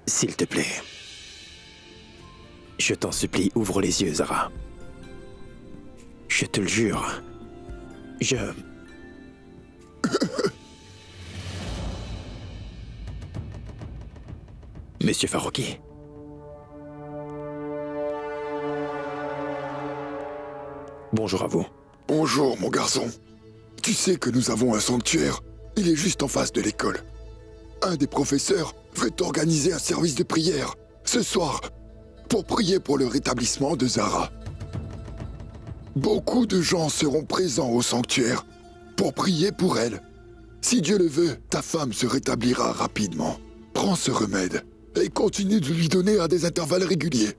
S'il te plaît. Je t'en supplie, ouvre les yeux, Zara. Je te le jure. Monsieur Farroukhi. Bonjour à vous. Bonjour, mon garçon. Tu sais que nous avons un sanctuaire. Il est juste en face de l'école. Un des professeurs veut organiser un service de prière ce soir pour prier pour le rétablissement de Zara. Beaucoup de gens seront présents au sanctuaire pour prier pour elle. Si Dieu le veut, ta femme se rétablira rapidement. Prends ce remède et continue de lui donner à des intervalles réguliers.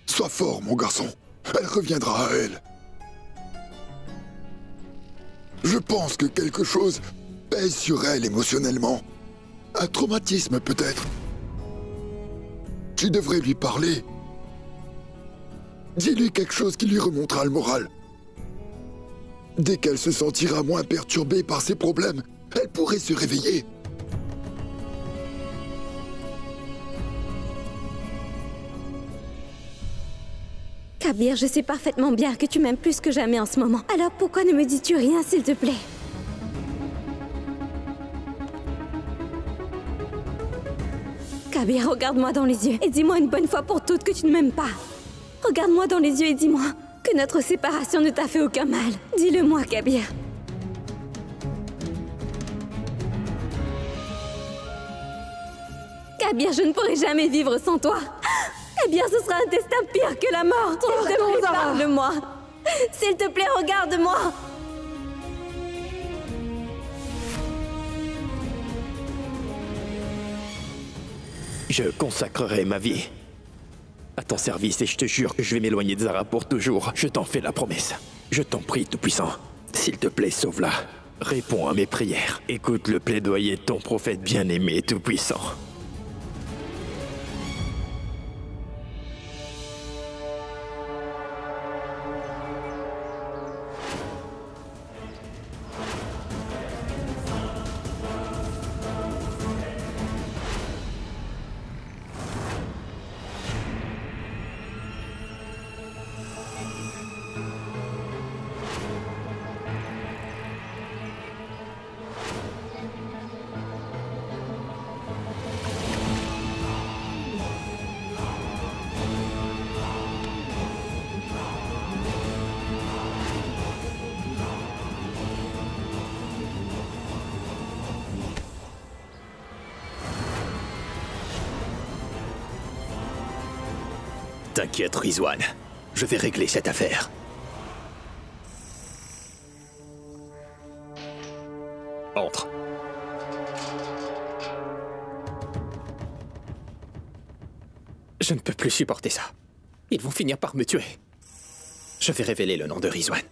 Sois fort, mon garçon. Elle reviendra à elle. Je pense que quelque chose pèse sur elle émotionnellement. Un traumatisme, peut-être. Tu devrais lui parler. Dis-lui quelque chose qui lui remontera le moral. Dès qu'elle se sentira moins perturbée par ses problèmes, elle pourrait se réveiller. Kabir, je sais parfaitement bien que tu m'aimes plus que jamais en ce moment. Alors pourquoi ne me dis-tu rien, s'il te plaît? Kabir, regarde-moi dans les yeux et dis-moi une bonne fois pour toutes que tu ne m'aimes pas. Regarde-moi dans les yeux et dis-moi que notre séparation ne t'a fait aucun mal. Dis-le-moi, Kabir. Kabir, je ne pourrai jamais vivre sans toi. Eh bien, ce sera un destin pire que la mort. S'il te plaît, parle-moi. S'il te plaît, regarde-moi. Je consacrerai ma vie à ton service et je te jure que je vais m'éloigner de Zara pour toujours. Je t'en fais la promesse. Je t'en prie, Tout-Puissant. S'il te plaît, sauve-la. Réponds à mes prières. Écoute le plaidoyer de ton prophète bien-aimé, Tout-Puissant. T'inquiète, Rizwan. Je vais régler cette affaire. Entre. Je ne peux plus supporter ça. Ils vont finir par me tuer. Je vais révéler le nom de Rizwan.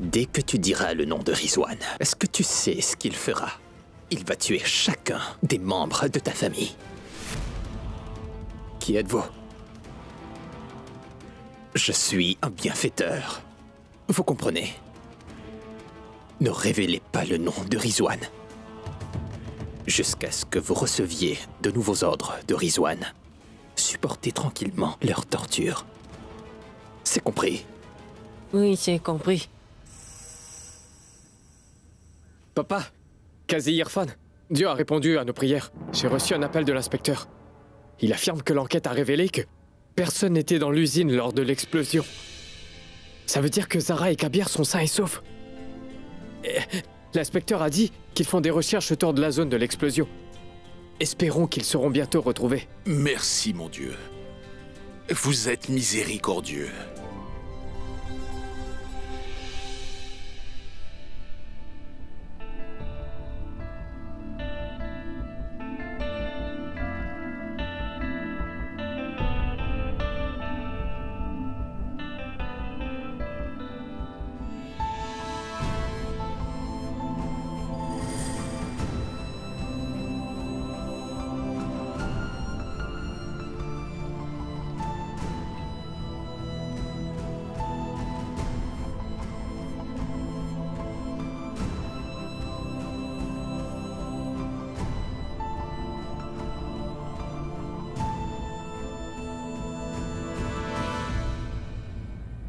Dès que tu diras le nom de Rizwan, est-ce que tu sais ce qu'il fera? Il va tuer chacun des membres de ta famille. Qui êtes-vous? Je suis un bienfaiteur. Vous comprenez? Ne révélez pas le nom de Rizwan. Jusqu'à ce que vous receviez de nouveaux ordres de Rizwan. Supportez tranquillement leur torture. C'est compris? Oui, c'est compris. Papa, Qazi Irfan, Dieu a répondu à nos prières. J'ai reçu un appel de l'inspecteur. Il affirme que l'enquête a révélé que personne n'était dans l'usine lors de l'explosion. Ça veut dire que Zara et Kabir sont sains et saufs. L'inspecteur a dit qu'ils font des recherches autour de la zone de l'explosion. Espérons qu'ils seront bientôt retrouvés. Merci, mon Dieu. Vous êtes miséricordieux.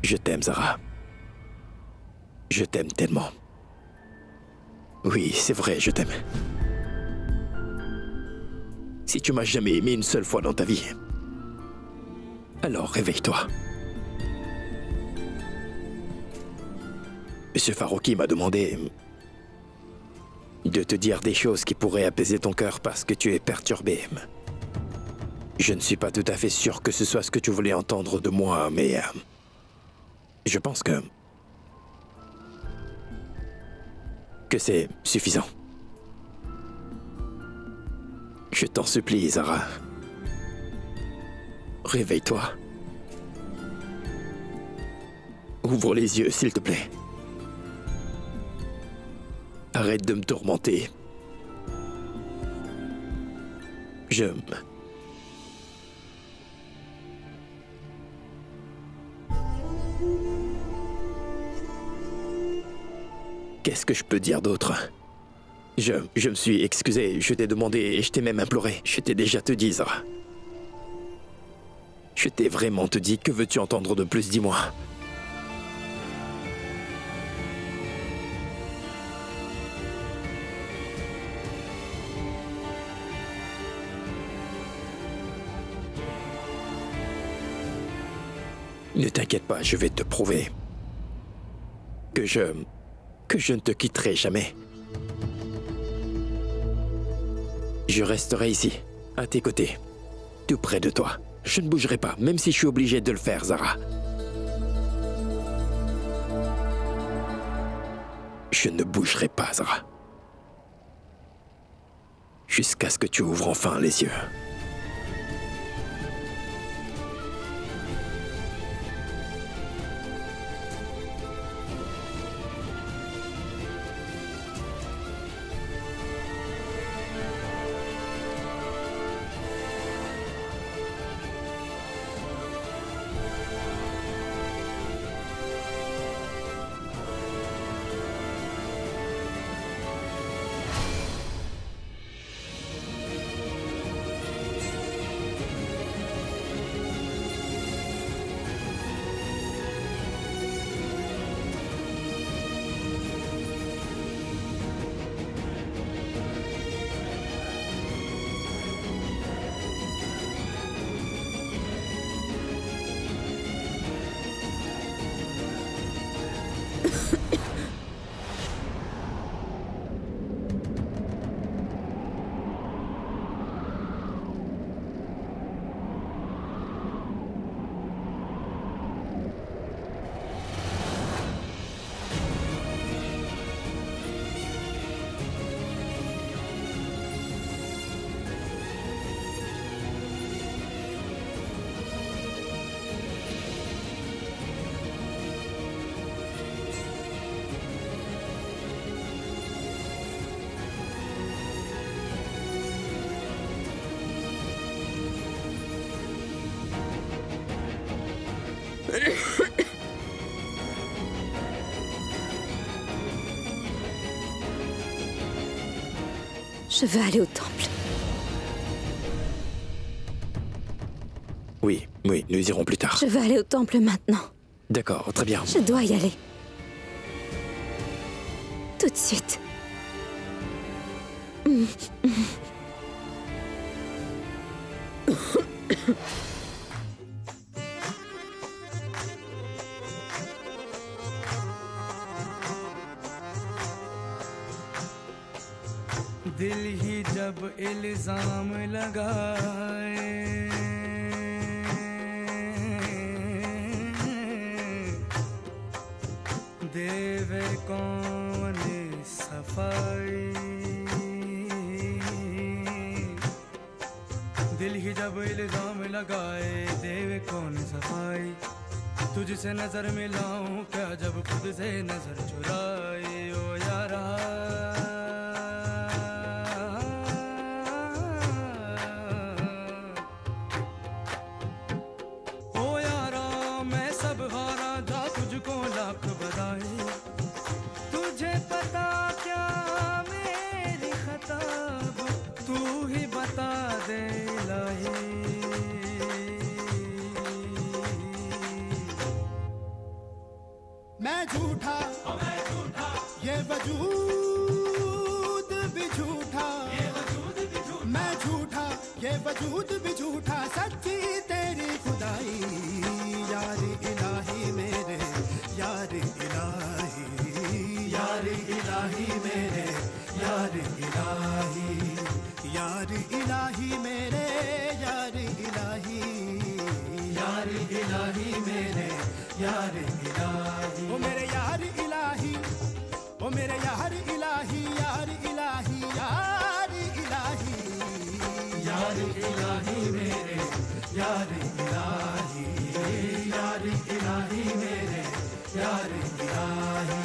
Je t'aime, Zara. Je t'aime tellement. Oui, c'est vrai, je t'aime. Si tu m'as jamais aimé une seule fois dans ta vie, alors réveille-toi. Monsieur Farouki m'a demandé de te dire des choses qui pourraient apaiser ton cœur parce que tu es perturbé. Je ne suis pas tout à fait sûr que ce soit ce que tu voulais entendre de moi, mais je pense que c'est suffisant. Je t'en supplie, Zara. Réveille-toi. Ouvre les yeux, s'il te plaît. Arrête de me tourmenter. Qu'est-ce que je peux dire d'autre? Je me suis excusé, je t'ai demandé et je t'ai même imploré. Je t'ai déjà te dit, Zara. Je t'ai vraiment te dit, que veux-tu entendre de plus, dis-moi. Ne t'inquiète pas, je vais te prouver que je ne te quitterai jamais. Je resterai ici, à tes côtés, tout près de toi. Je ne bougerai pas, même si je suis obligé de le faire, Zara. Je ne bougerai pas, Zara. Jusqu'à ce que tu ouvres enfin les yeux. Je veux aller au temple. Oui, nous irons plus tard. Je veux aller au temple maintenant. D'accord, très bien. Je dois y aller. Tout de suite. दिल ही जब इल्जाम लगाए देवे कौन सफाई दिल ही जब इल्जाम लगाए देवे कौन सफाई तुझसे नजर मिलाऊं क्या जब खुद से नजर चुराए ओ यारा मैं झूठा ये वजूद भी झूठा मैं झूठा ये वजूद भी झूठा सच्ची तेरी खुदाई यार इलाही मेरे यार इलाही मेरे यार इलाही मेरे यार इलाही मेरे यार इलाही ओ मेरे यार इलाही ओ मेरे यार इलाही यार इलाही यार इलाही मेरे यार इलाही मेरे यार इलाही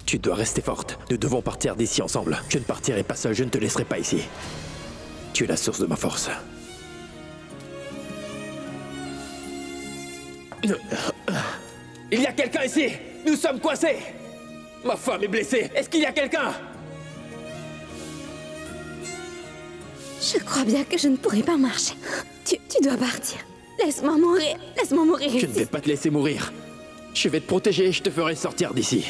Tu dois rester forte. Nous devons partir d'ici ensemble. Je ne partirai pas seul, je ne te laisserai pas ici. Tu es la source de ma force. Il y a quelqu'un ici! Nous sommes coincés! Ma femme est blessée! Est-ce qu'il y a quelqu'un? Je crois bien que je ne pourrai pas marcher. Tu dois partir. Laisse-moi mourir. Laisse-moi mourir ici. Je ne vais pas te laisser mourir. Je vais te protéger et je te ferai sortir d'ici.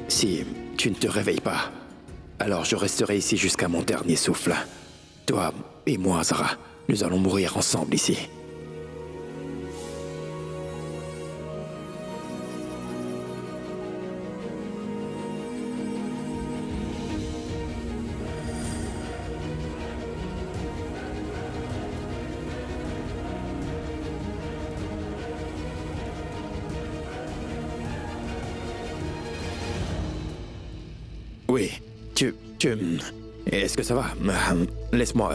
Si tu ne te réveilles pas, alors je resterai ici jusqu'à mon dernier souffle. Toi et moi, Zara, nous allons mourir ensemble ici. Oui, Est-ce que ça va? Laisse-moi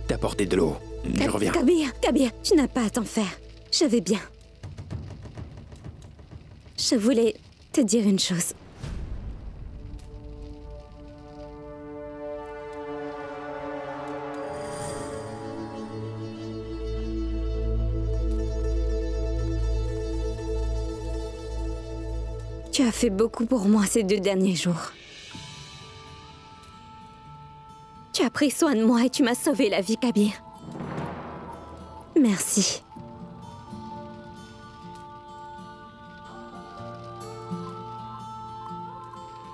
t'apporter de l'eau. Je reviens. Kabir, tu n'as pas à t'en faire. Je vais bien. Je voulais te dire une chose. Tu as fait beaucoup pour moi ces 2 derniers jours. Tu as pris soin de moi et tu m'as sauvé la vie, Kabir. Merci.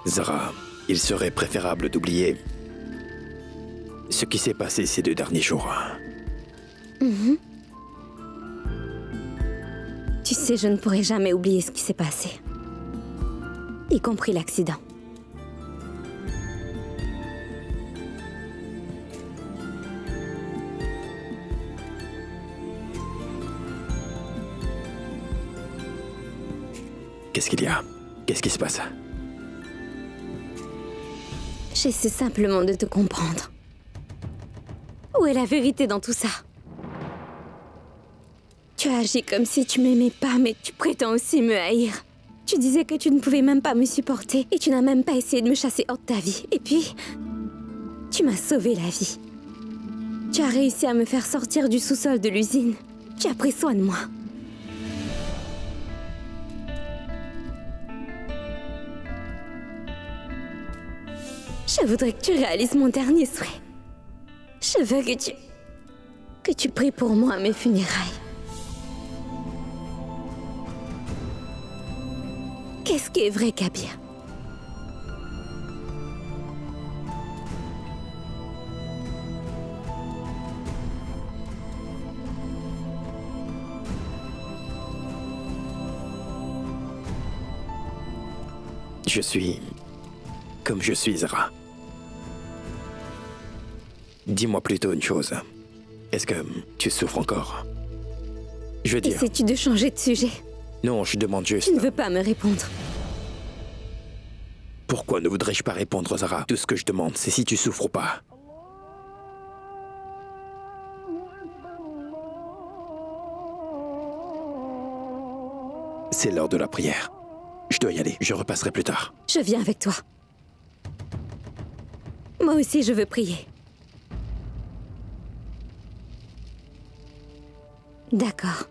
Zara, il serait préférable d'oublier Ce qui s'est passé ces 2 derniers jours. Tu sais, je ne pourrai jamais oublier ce qui s'est passé. Y compris l'accident. Qu'est-ce qu'il y a? Qu'est-ce qui se passe? J'essaie simplement de te comprendre. Où est la vérité dans tout ça? Tu as agi comme si tu m'aimais pas, mais tu prétends aussi me haïr. Tu disais que tu ne pouvais même pas me supporter et tu n'as même pas essayé de me chasser hors de ta vie. Et puis, tu m'as sauvé la vie. Tu as réussi à me faire sortir du sous-sol de l'usine. Tu as pris soin de moi. Je voudrais que tu réalises mon dernier souhait. Je veux que tu pries pour moi à mes funérailles. Qu'est-ce qui est vrai, Kabir? Je suis... comme je suis, Zara. Dis-moi plutôt une chose. Est-ce que tu souffres encore? Je veux dire... Essaies-tu de changer de sujet? Non, je demande juste... Tu ne veux pas me répondre. Pourquoi ne voudrais-je pas répondre, Zara? Tout ce que je demande, c'est si tu souffres ou pas. C'est l'heure de la prière. Je dois y aller, je repasserai plus tard. Je viens avec toi. Moi aussi, je veux prier. D'accord.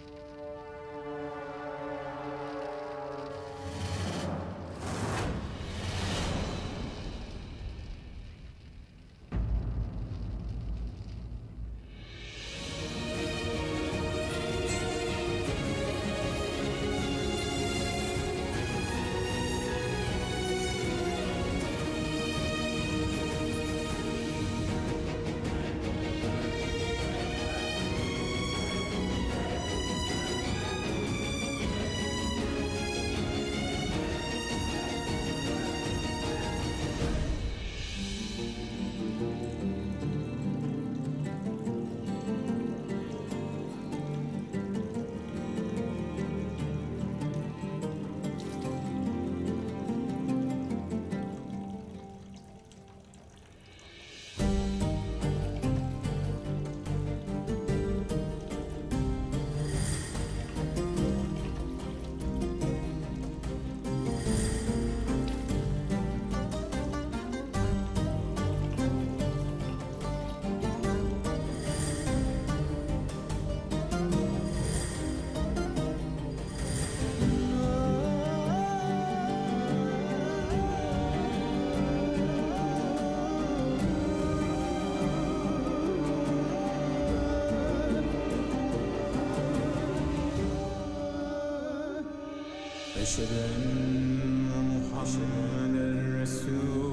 أشهد أن محمدًا رسول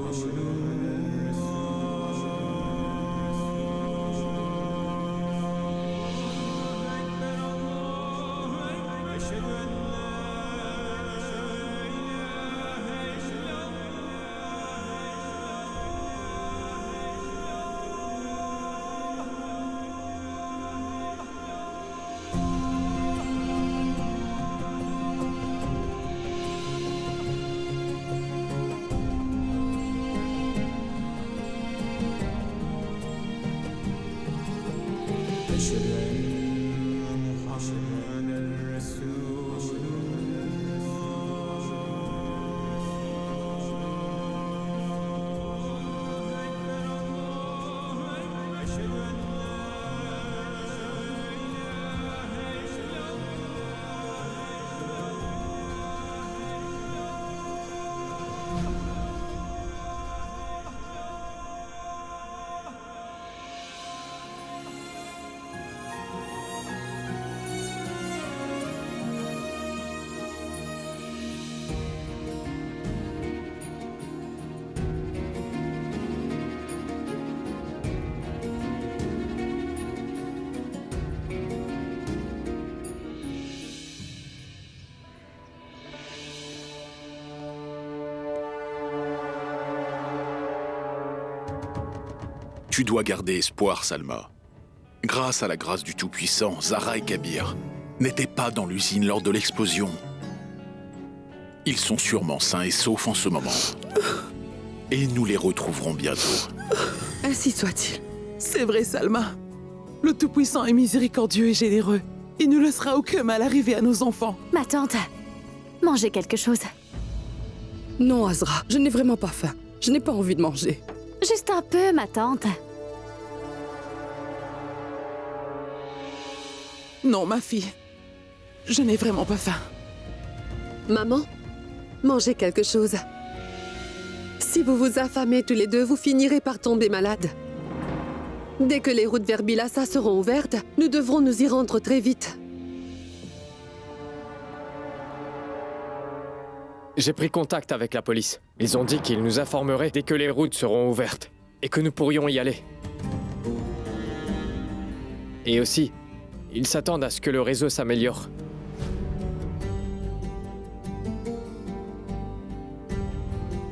Tu dois garder espoir, Salma. Grâce à la grâce du Tout-Puissant, Zara et Kabir n'étaient pas dans l'usine lors de l'explosion. Ils sont sûrement sains et saufs en ce moment. Et nous les retrouverons bientôt. Ainsi soit-il. C'est vrai, Salma. Le Tout-Puissant est miséricordieux et généreux. Il ne laissera aucun mal arriver à nos enfants. Ma tante, mangez quelque chose. Non, Azra, je n'ai vraiment pas faim. Je n'ai pas envie de manger. Juste un peu, ma tante. Non, ma fille. Je n'ai vraiment pas faim. Maman, mangez quelque chose. Si vous vous affamez tous les deux, vous finirez par tomber malade. Dès que les routes vers Bilassa seront ouvertes, nous devrons nous y rendre très vite. J'ai pris contact avec la police. Ils ont dit qu'ils nous informeraient dès que les routes seront ouvertes et que nous pourrions y aller. Et aussi, ils s'attendent à ce que le réseau s'améliore.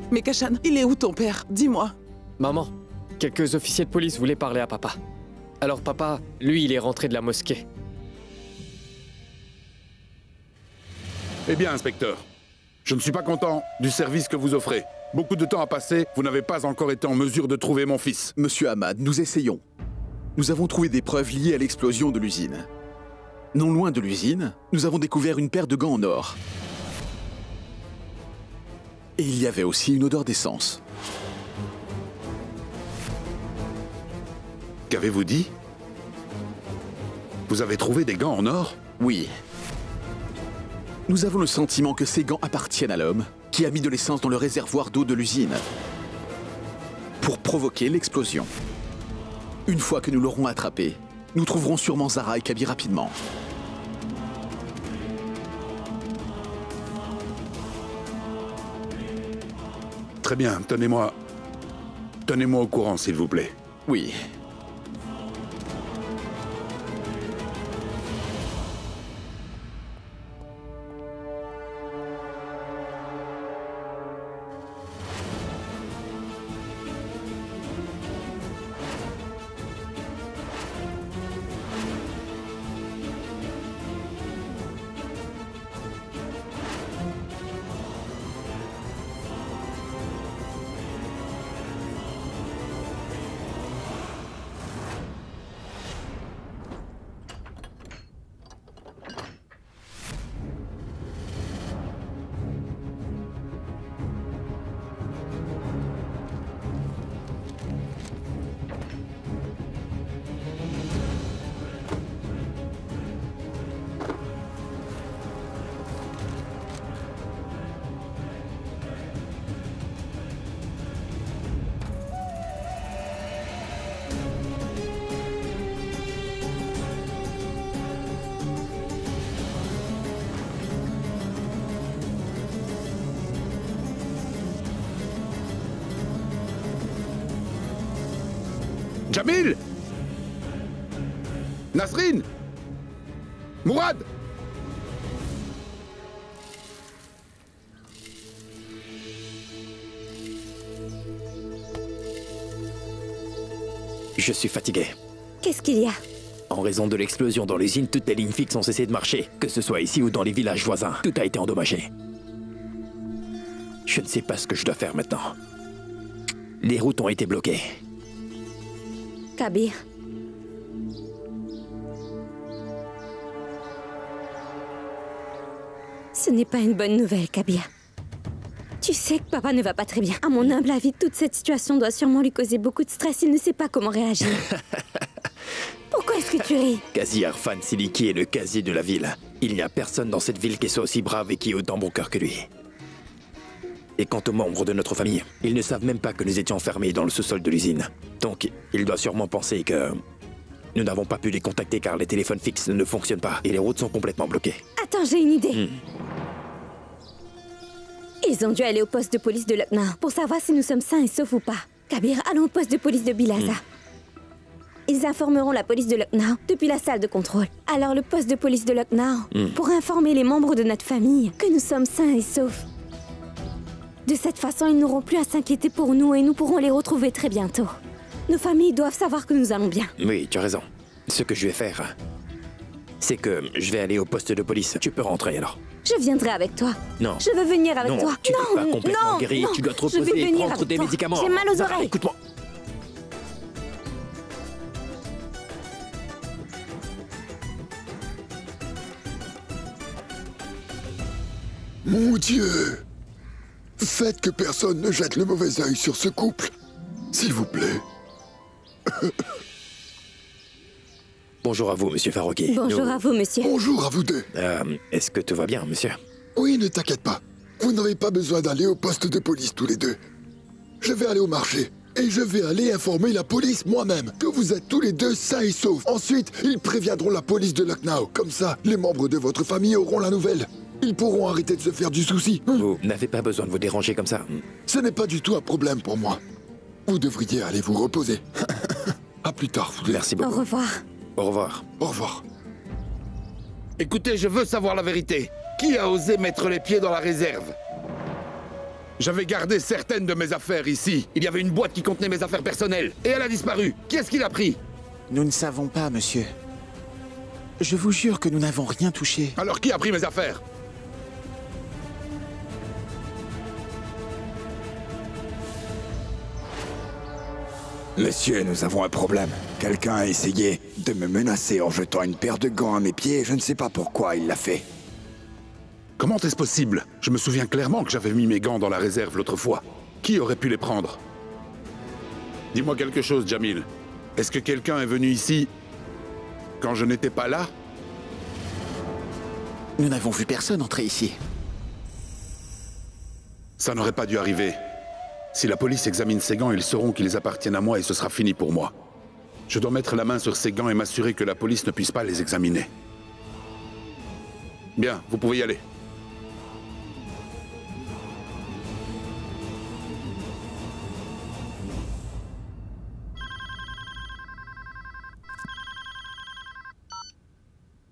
Mais Kashan, il est où ton père? Dis-moi. Maman, quelques officiers de police voulaient parler à papa. Alors papa, lui, il est rentré de la mosquée. Eh bien, inspecteur, je ne suis pas content du service que vous offrez. Beaucoup de temps a passé, vous n'avez pas encore été en mesure de trouver mon fils. Monsieur Ahmad, nous essayons. Nous avons trouvé des preuves liées à l'explosion de l'usine. Non loin de l'usine, nous avons découvert une paire de gants en or. Et il y avait aussi une odeur d'essence. Qu'avez-vous dit? Vous avez trouvé des gants en or? Oui. Nous avons le sentiment que ces gants appartiennent à l'homme qui a mis de l'essence dans le réservoir d'eau de l'usine pour provoquer l'explosion. Une fois que nous l'aurons attrapé, nous trouverons sûrement Zara et Kabir rapidement. Très bien, tenez-moi au courant, s'il vous plaît. Oui. Jamil! Nasrine! Mourad! Je suis fatigué. Qu'est-ce qu'il y a? En raison de l'explosion dans l'usine, toutes les lignes fixes ont cessé de marcher. Que ce soit ici ou dans les villages voisins, tout a été endommagé. Je ne sais pas ce que je dois faire maintenant. Les routes ont été bloquées. Kabir. Ce n'est pas une bonne nouvelle, Kabir. Tu sais que papa ne va pas très bien. À mon humble avis, toute cette situation doit sûrement lui causer beaucoup de stress. Il ne sait pas comment réagir. Pourquoi est-ce que tu ris? Qazi Arfan Siliki est le casier de la ville. Il n'y a personne dans cette ville qui soit aussi brave et qui ait autant bon cœur que lui. Et quant aux membres de notre famille, ils ne savent même pas que nous étions enfermés dans le sous-sol de l'usine. Donc, il doit sûrement penser que nous n'avons pas pu les contacter car les téléphones fixes ne fonctionnent pas et les routes sont complètement bloquées. Attends, j'ai une idée. Ils ont dû aller au poste de police de Lucknow pour savoir si nous sommes sains et saufs ou pas. Kabir, allons au poste de police de Bilassa. Ils informeront la police de Lucknow depuis la salle de contrôle. Alors le poste de police de Lucknow pour informer les membres de notre famille que nous sommes sains et saufs. De cette façon, ils n'auront plus à s'inquiéter pour nous et nous pourrons les retrouver très bientôt. Nos familles doivent savoir que nous allons bien. Oui, tu as raison. Ce que je vais faire, c'est que je vais aller au poste de police. Tu peux rentrer alors. Je viendrai avec toi. Non. Je veux venir avec toi. Tu n'es pas complètement guéri. Tu dois te reposer et prendre des médicaments. J'ai mal aux Zara, oreilles. écoute-moi. Mon Dieu! Faites que personne ne jette le mauvais œil sur ce couple. S'il vous plaît. Bonjour à vous, monsieur Farouki. Bonjour à vous, monsieur. Bonjour à vous deux. Est-ce que tout va bien, monsieur? Oui, ne t'inquiète pas. Vous n'avez pas besoin d'aller au poste de police tous les deux. Je vais aller au marché. Et je vais aller informer la police moi-même que vous êtes tous les deux sains et saufs. Ensuite, ils préviendront la police de Lucknow. Comme ça, les membres de votre famille auront la nouvelle. Ils pourront arrêter de se faire du souci. Vous n'avez pas besoin de vous déranger comme ça. Ce n'est pas du tout un problème pour moi. Vous devriez aller vous reposer. À plus tard, vous deux. Merci beaucoup. Au revoir. Au revoir. Au revoir. Écoutez, je veux savoir la vérité. Qui a osé mettre les pieds dans la réserve? J'avais gardé certaines de mes affaires ici. Il y avait une boîte qui contenait mes affaires personnelles. Et elle a disparu. Qui est-ce qui l'a pris? Nous ne savons pas, monsieur. Je vous jure que nous n'avons rien touché. Alors qui a pris mes affaires? Monsieur, nous avons un problème. Quelqu'un a essayé de me menacer en jetant une paire de gants à mes pieds et je ne sais pas pourquoi il l'a fait. Comment est-ce possible? Je me souviens clairement que j'avais mis mes gants dans la réserve l'autre fois. Qui aurait pu les prendre? Dis-moi quelque chose, Jamil. Est-ce que quelqu'un est venu ici quand je n'étais pas là? Nous n'avons vu personne entrer ici. Ça n'aurait pas dû arriver. Si la police examine ces gants, ils sauront qu'ils appartiennent à moi et ce sera fini pour moi. Je dois mettre la main sur ces gants et m'assurer que la police ne puisse pas les examiner. Bien, vous pouvez y aller.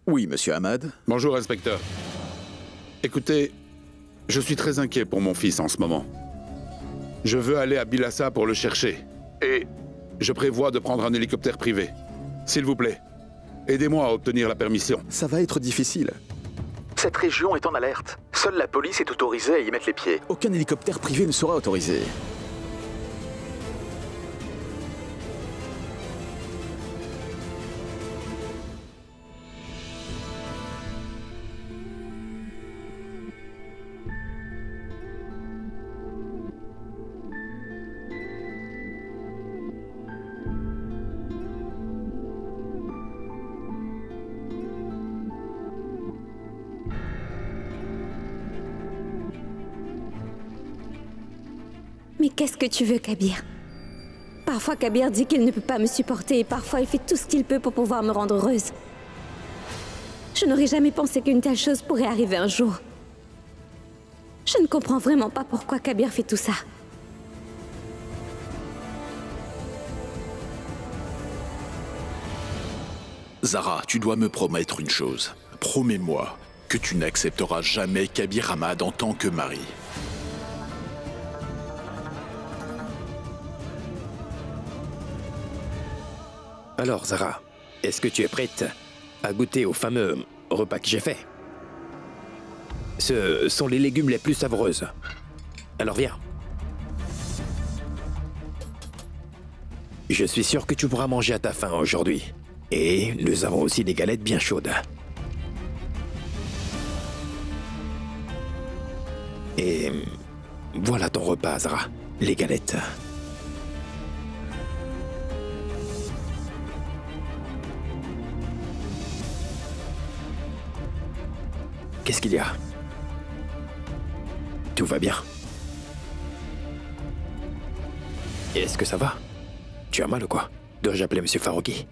Oui, monsieur Ahmad. Bonjour, inspecteur. Écoutez, je suis très inquiet pour mon fils en ce moment. Je veux aller à Bilhassa pour le chercher. Et je prévois de prendre un hélicoptère privé. S'il vous plaît, aidez-moi à obtenir la permission. Ça va être difficile. Cette région est en alerte. Seule la police est autorisée à y mettre les pieds. Aucun hélicoptère privé ne sera autorisé. Mais qu'est-ce que tu veux, Kabir? Parfois, Kabir dit qu'il ne peut pas me supporter et parfois il fait tout ce qu'il peut pour pouvoir me rendre heureuse. Je n'aurais jamais pensé qu'une telle chose pourrait arriver un jour. Je ne comprends vraiment pas pourquoi Kabir fait tout ça. Zara, tu dois me promettre une chose. Promets-moi que tu n'accepteras jamais Kabir Ahmad en tant que mari. Alors, Zara, est-ce que tu es prête à goûter au fameux repas que j'ai fait? Ce sont les légumes les plus savoureuses. Alors viens. Je suis sûr que tu pourras manger à ta faim aujourd'hui. Et nous avons aussi des galettes bien chaudes. Et voilà ton repas, Zara. Les galettes. Qu'est-ce qu'il y a? Tout va bien? Est-ce que ça va? Tu as mal ou quoi? Dois-je appeler Monsieur Farouki?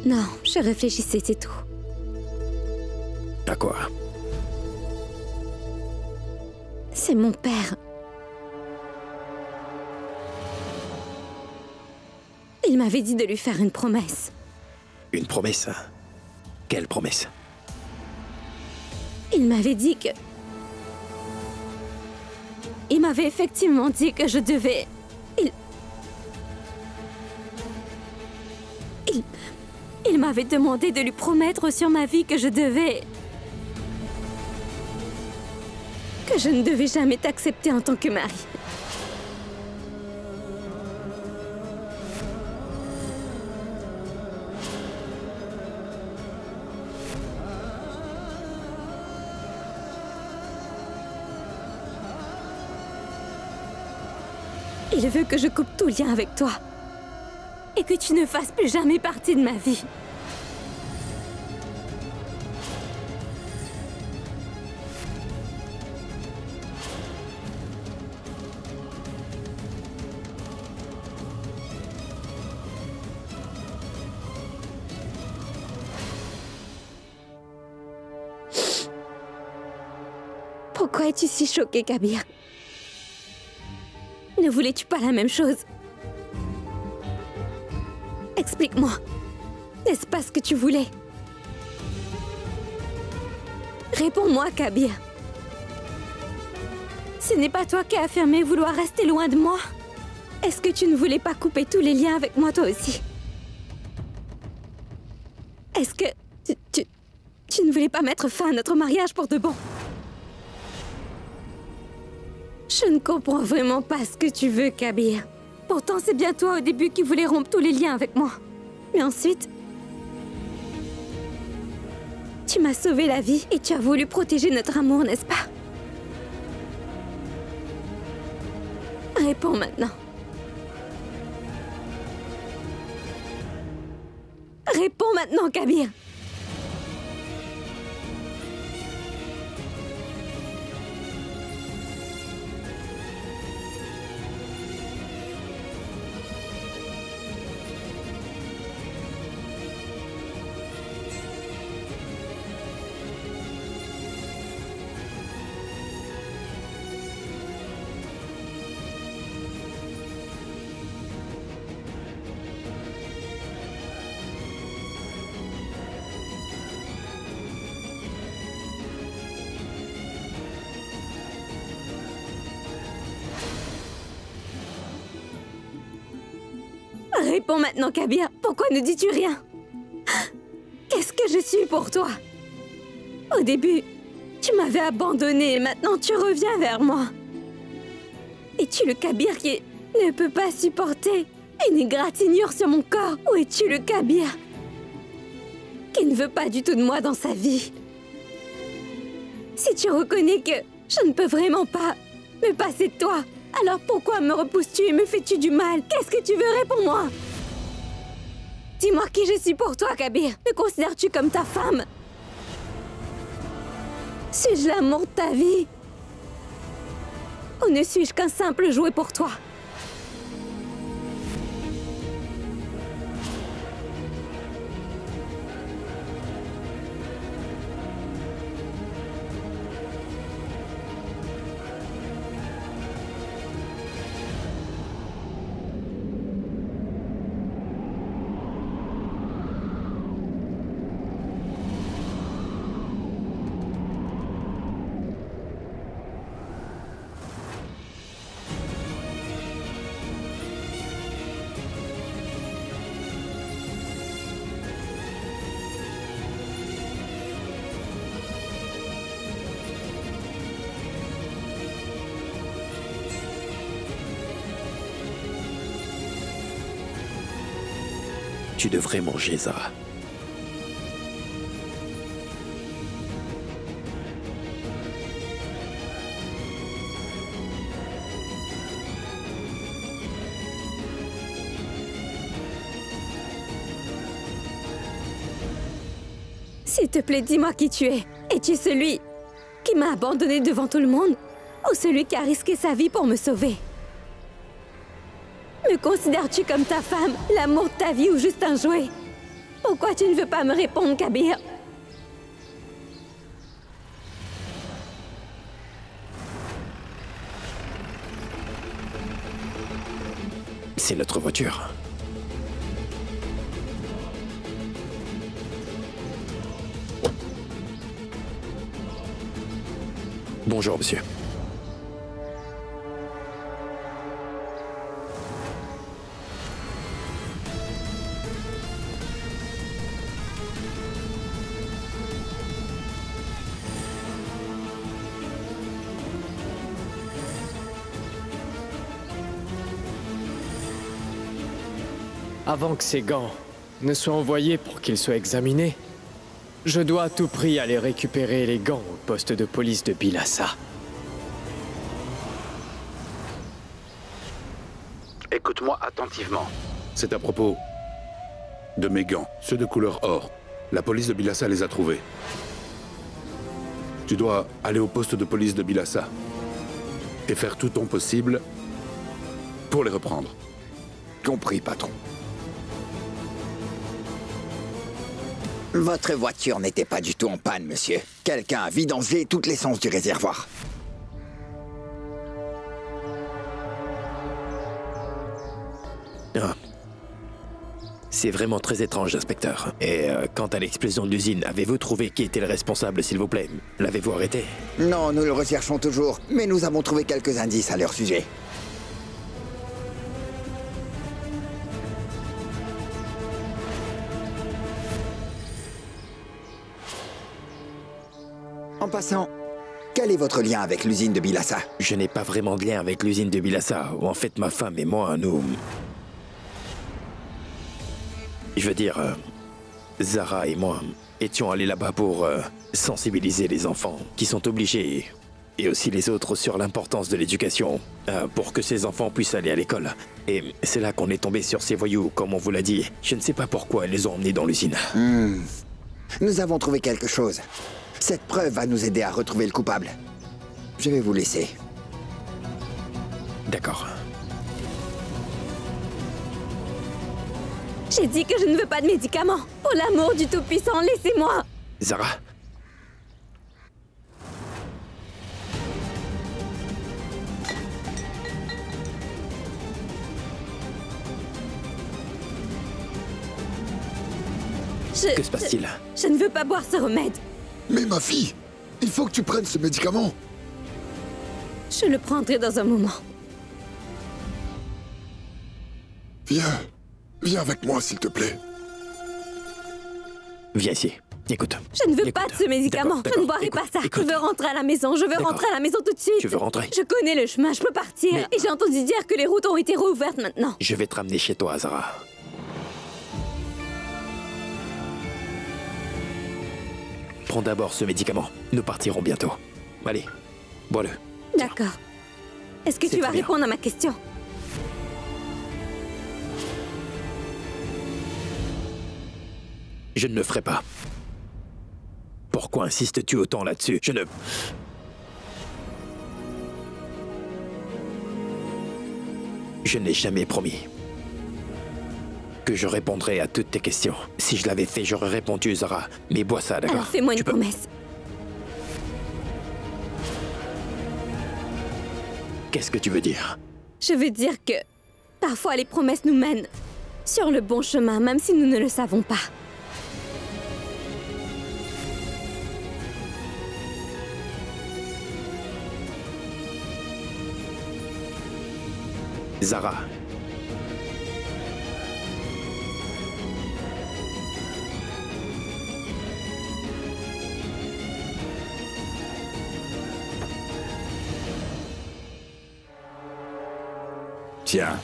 Non, je réfléchissais, c'est tout. À quoi? C'est mon père. Il m'avait dit de lui faire une promesse. Une promesse? Quelle promesse? Il m'avait dit que... Il m'avait effectivement dit que je devais... Il m'avait demandé de lui promettre sur ma vie que je devais... que je ne devais jamais t'accepter en tant que mari. Il veut que je coupe tout lien avec toi. Et que tu ne fasses plus jamais partie de ma vie. Pourquoi es-tu si choqué, Kabir? Ne voulais-tu pas la même chose? Explique-moi. N'est-ce pas ce que tu voulais? Réponds-moi, Kabir. Ce n'est pas toi qui as affirmé vouloir rester loin de moi? Est-ce que tu ne voulais pas couper tous les liens avec moi, toi aussi? Est-ce que... Tu ne voulais pas mettre fin à notre mariage pour de bon? Je ne comprends vraiment pas ce que tu veux, Kabir. Pourtant, c'est bien toi au début qui voulais rompre tous les liens avec moi. Mais ensuite... tu m'as sauvé la vie et tu as voulu protéger notre amour, n'est-ce pas? Réponds maintenant. Réponds maintenant, Kabir. Réponds maintenant, Kabir. Pourquoi ne dis-tu rien? Qu'est-ce que je suis pour toi? Au début, tu m'avais abandonné et maintenant tu reviens vers moi. Es-tu le Kabir qui ne peut pas supporter une égratignure sur mon corps? Ou es-tu le Kabir qui ne veut pas du tout de moi dans sa vie? Si tu reconnais que je ne peux vraiment pas me passer de toi, alors pourquoi me repousses-tu et me fais-tu du mal? Qu'est-ce que tu veux? Réponds-moi! Dis-moi qui je suis pour toi, Kabir. Me considères-tu comme ta femme? Suis-je l'amour de ta vie? Ou ne suis-je qu'un simple jouet pour toi? Tu devrais manger, Zara. S'il te plaît, dis-moi qui tu es. Es-tu celui qui m'a abandonné devant tout le monde? Ou celui qui a risqué sa vie pour me sauver? Me considères-tu comme ta femme, l'amour de ta vie ou juste un jouet? Pourquoi tu ne veux pas me répondre, Kabir? C'est notre voiture. Bonjour, monsieur. Avant que ces gants ne soient envoyés pour qu'ils soient examinés, je dois à tout prix aller récupérer les gants au poste de police de Bylassa. Écoute-moi attentivement. C'est à propos de mes gants, ceux de couleur or. La police de Bylassa les a trouvés. Tu dois aller au poste de police de Bylassa et faire tout ton possible pour les reprendre. Compris, patron. Votre voiture n'était pas du tout en panne, monsieur. Quelqu'un a vidangé toute l'essence du réservoir. Ah. C'est vraiment très étrange, inspecteur. Et quant à l'explosion de l'usine, avez-vous trouvé qui était le responsable, s'il vous plaît? L'avez-vous arrêté? Non, nous le recherchons toujours, mais nous avons trouvé quelques indices à leur sujet. En passant, quel est votre lien avec l'usine de Bylassa? Je n'ai pas vraiment de lien avec l'usine de Bylassa, où en fait ma femme et moi, nous... Je veux dire, Zara et moi étions allés là-bas pour sensibiliser les enfants qui sont obligés, et aussi les autres, sur l'importance de l'éducation, pour que ces enfants puissent aller à l'école. Et c'est là qu'on est tombé sur ces voyous, comme on vous l'a dit. Je ne sais pas pourquoi ils les ont emmenés dans l'usine. Nous avons trouvé quelque chose. Cette preuve va nous aider à retrouver le coupable. Je vais vous laisser. D'accord. J'ai dit que je ne veux pas de médicaments. Pour l'amour du Tout-Puissant, laissez-moi. Zara. Que se passe-t-il? Je ne veux pas boire ce remède. Mais ma fille, il faut que tu prennes ce médicament. Je le prendrai dans un moment. Viens. Viens avec moi, s'il te plaît. Viens ici. Écoute. Je ne veux pas de ce médicament. Je ne boirai pas ça. Je veux rentrer à la maison. Je veux rentrer à la maison tout de suite. Tu veux rentrer? Je connais le chemin. Je peux partir. Mais... Et j'ai entendu dire que les routes ont été rouvertes maintenant. Je vais te ramener chez toi, Zara. Prends d'abord ce médicament. Nous partirons bientôt. Allez, bois-le. D'accord. Est-ce que tu vas répondre à ma question? Je ne le ferai pas. Pourquoi insistes-tu autant là-dessus? Je ne... Je n'ai jamais promis que je répondrais à toutes tes questions. Si je l'avais fait, j'aurais répondu, Zara. Mais bois ça, d'accord? Alors fais-moi une promesse. Qu'est-ce que tu veux dire? Je veux dire que parfois les promesses nous mènent sur le bon chemin, même si nous ne le savons pas. Zara. Tiens.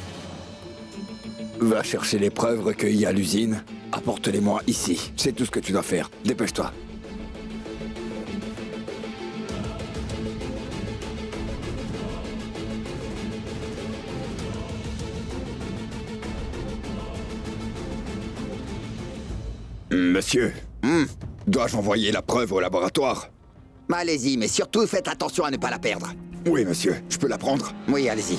Va chercher les preuves recueillies à l'usine. Apporte-les-moi ici. C'est tout ce que tu dois faire. Dépêche-toi. Monsieur, dois-je envoyer la preuve au laboratoire? Allez-y, mais surtout faites attention à ne pas la perdre. Oui, monsieur. Je peux la prendre? Oui, allez-y.